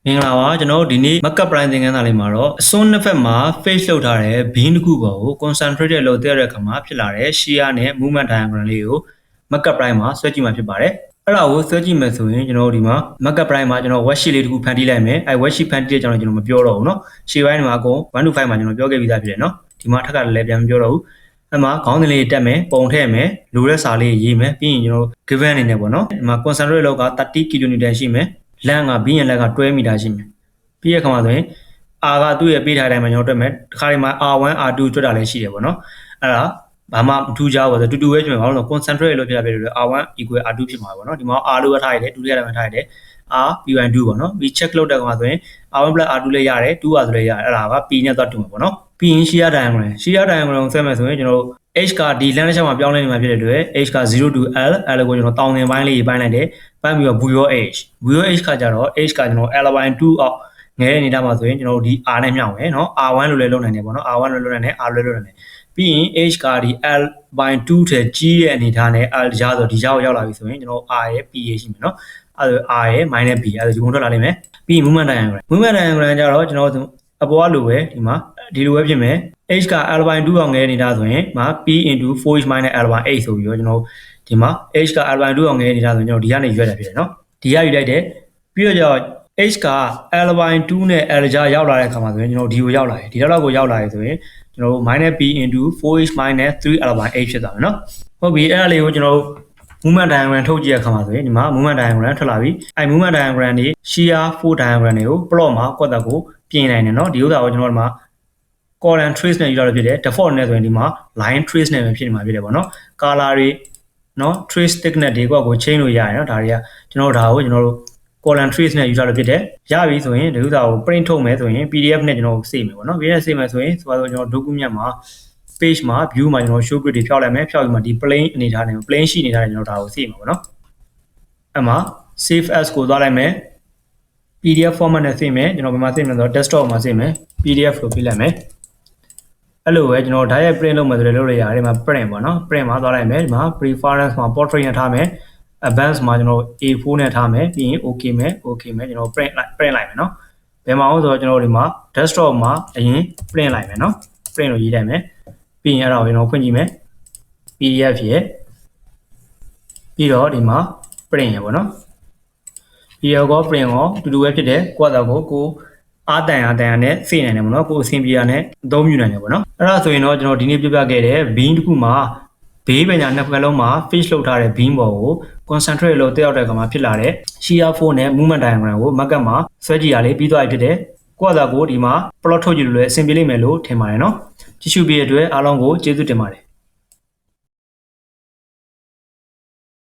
မင်္ဂလာပါကျွန်တော်ဒီနေ့ Mathcad Prime သင်ခန်းစာလေးမှာတော့အစွန်းနှစ်ဖက်မှာ face လုပ်ထားတဲ့ beam တစ်ခုပေါ်ကို concentrate လုပ်တဲ့အခါမှာဖြစ်လာတဲ့ shear နဲ့ movement diagram လေးကို Mathcad Prime မှာဆွဲကြည့်မှာဖြစ်ပါတယ်အဲ့ဒါကိုဆွဲကြည့်မယ်ဆိုရင်ကျွန်တော်ဒီမှာ Mathcad Prime မှာကျွန်တော် worksheet လေးတစ်ခုဖန်တီးလိုက်မယ်အဲ့ worksheet ဖန်တီးတဲ့ကျွန်တော်မပြောတော့ဘူးเนาะရှေ့ပိုင်းမှာအကုန်1 to 5မှာကျွန်တော်ပြောခဲ့ပြီးသားဖြစ်တယ်เนาะဒီမှာထပ်ကလည်းပြန်မပြောတော့ဘူးအဲ့မှာခေါင်းစဉ်လေးတက်မယ်ပုံထည့်မယ်လိုတဲ့စာလေးရေးမယ်ပြီးရင်ကျွန်တော် given အနေနဲ့ပေါ့เนาะဒီမှာ concentrate လောက်က30 kN ရှိမယ်လမ်းကဘီးရင်လက်က12 မီတာရှိမယ်ပြီးရခါမှာဆိုရင် R ကသူ့ရဲ့ပေးထားတဲ့အတိုင်းမှာကျွန်တော်တွေ့မယ်တစ်ခါဒီမှာ R1 R2 ကျွတ်တာလည်းရှိတယ်ပေါ့နော်အဲ့ဒါဘာမှမထူးခြားဘူးဆိုတူတူပဲဖြစ်မှာဘာလို့လဲ concentrate လို့ဖြစ်တာဖြစ်လို့ R1 equal R2 ဖြစ်မှာပေါ့နော်ဒီမှာ R လို့ထားရတယ်တူလေးရတယ်ထားရတယ် R P1 2ပေါ့နော်ပြီး check လုပ်တဲ့ကောင်မှာဆိုရင် R1 + R2 လည်းရတယ် 2R ဆိုလည်းရတယ်အဲ့ဒါက P နဲ့သွားတူမှာပေါ့နော်ပြီးရင် shear diagram ကိုဆက်မယ်ဆိုရင်ကျွန်တော်တို့ H ကဒီလမ်းတစ်ချက်မှာပြောင်းလဲနေမှာဖြစ်တဲ့အတွက် H က0 to L L ကိုကျွန်တော်တောင်းတင်ပိုင်းလေးပိုင်းလိုက်တယ်ပိုင်းပြီးတော့ VO H ကကြတော့ H ကကျွန်တော် L/2 အောက်ငဲနေတာမှာဆိုရင်ကျွန်တော်တို့ဒီ R နဲ့မြောက်မယ်เนาะ R1 လို့လည်းလုပ်နိုင်တယ်ပေါ့เนาะ R1 လို့လုပ်နိုင်တယ် R လို့လုပ်နိုင်တယ်ပြီးရင် H ကဒီ L/2 ထဲကြီးတဲ့အနေထားနဲ့ L ကြားဆိုဒီကြားကိုရောက်လာပြီဆိုရင်ကျွန်တော် R ရဲ့ PA ရှိမယ်เนาะအဲ့ဒါ R ရဲ့ -B အဲ့ဒါဒီပုံထွက်လာလိမ့်မယ်ပြီးရင် movement diagram ကြတော့ကျွန်တော်အပေါ်ကလိုပဲဒီမှာဒီလိုပဲဖြစ်မယ် H က L/2 အောင်ငဲနေတာဆိုရင်မှာ P into 4H minus L/8 ဆိုပြီးတော့ကျွန်တော်ဒီမှာ H က L/2 အောင်ငဲနေတာဆိုရင်ကျွန်တော်ဒီကနေရွက်တာဖြစ်တယ်เนาะဒီကယူလိုက်တယ်ပြီးတော့ကျတော့ H က L/2 နဲ့ L ကြားရောက်လာတဲ့အခါမှာဆိုရင်ကျွန်တော်ဒီကိုရောက်လာတယ်ဒီလောက်ကိုရောက်လာပြီဆိုရင်ကျွန်တော် -B into 4H minus 3L/8 ဖြစ်သွားမယ်เนาะဟုတ်ပြီအဲ့ဒါလေးကိုကျွန်တော်movement diagram ထုတ်ကြည့်ရခါမှာဆိုရင်ဒီမှာ movement diagram ထွက်လာပြီအဲ့ movement diagram တွေ shear 4 diagram တွေကို plot မှာကွက်သက်ကိုပြင်နိုင်တယ်เนาะဒီဥစ္စာကိုကျွန်တော်ဒီမှာ column trace နဲ့ယူလာလို့ဖြစ်တယ် default နဲ့ဆိုရင်ဒီမှာ line trace နဲ့ပဲဖြစ်နေမှာဖြစ်တယ်ပေါ့เนาะ color တွေเนาะ trace thickness တွေကွက်ကို change လို့ရတယ်เนาะဒါတွေကကျွန်တော်ဒါကိုကျွန်တော်တို့ column trace နဲ့ယူလာလို့ဖြစ်တယ်ရပြီဆိုရင်ဒီဥစ္စာကို print ထုတ်မယ်ဆိုရင် PDF နဲ့ကျွန်တော်စေမယ်ပေါ့เนาะ PDF စေမယ်ဆိုရင်ဆိုတော့ကျွန်တော် document မှာ page မှာ view မှာကျွန်တော် show grid တွေဖြောက်လိုက်မယ်ဖြောက်ပြီးမှဒီ plane အနေထားနဲ့ plane ရှိနေတာကျွန်တော်ဒါကိုစေမှာပေါ့เนาะအဲ့မှာ save as ကိုသွားလိုက်မယ် PDF format နဲ့စေမယ်ကျွန်တော်ဘယ်မှာစေမလဲဆိုတော့ desktop မှာစေမယ် PDF လို့ပြလိုက်မယ်အဲ့လိုပဲကျွန်တော် direct print လုပ်မယ်ဆိုလည်းလုပ်လို့ရတယ်ဒီမှာ print ပေါ့เนาะ print မှာသွားလိုက်မယ်ဒီမှာ preference မှာ portrait နဲ့ထားမယ် advanced မှာကျွန်တော် A4 နဲ့ထားမယ်ပြီးရင် okay မယ်ကျွန်တော် print လိုက်မယ်เนาะဘယ်မှာအောင်ဆိုတော့ကျွန်တော်ဒီမှာ desktop မှာအရင် print လိုက်မယ်เนาะ print လို့ရေးလိုက်မယ်ပြီးရင်အဲ့ဒါကိုကျွန်တော်ဖွင့်ကြည့်မယ် PDF ရဲ့ပြီးတော့ဒီမှာ print ရပေါ့เนาะ PDF ကို print ကိုတူတူပဲဖြစ်တယ်ကိုယ့်အတော့ကိုအားတန်နဲ့ဖိနိုင်တယ်ပေါ့နော်ကိုအဆင်ပြေတာနဲ့အသုံးပြုနိုင်တယ်ပေါ့နော်အဲ့ဒါဆိုရင်တော့ကျွန်တော်ဒီနေ့ပြပြခဲ့တဲ့ beam တစ်ခုမှာဘေးပညာနှစ်ဖက်လုံးမှာ face လုပ်ထားတဲ့ beam ပေါ်ကို concentrate လုပ်တက်ရောက်တဲ့အခါမှာဖြစ်လာတဲ့ shear 4 နဲ့ movement diagram ကို Mathcad မှာဆွဲကြည့်ရလေပြီးသွားပြီဖြစ်တယ်ကိုယ့်အတော့ကိုဒီမှာ plot ထုတ်ကြည့်လို့လည်းအဆင်ပြေလိမ့်မယ်လို့ထင်ပါတယ်နော်ကြည့်ရှုပေးတဲ့အတွက်အားလုံးကိုကျေးဇူးတင်ပါတယ်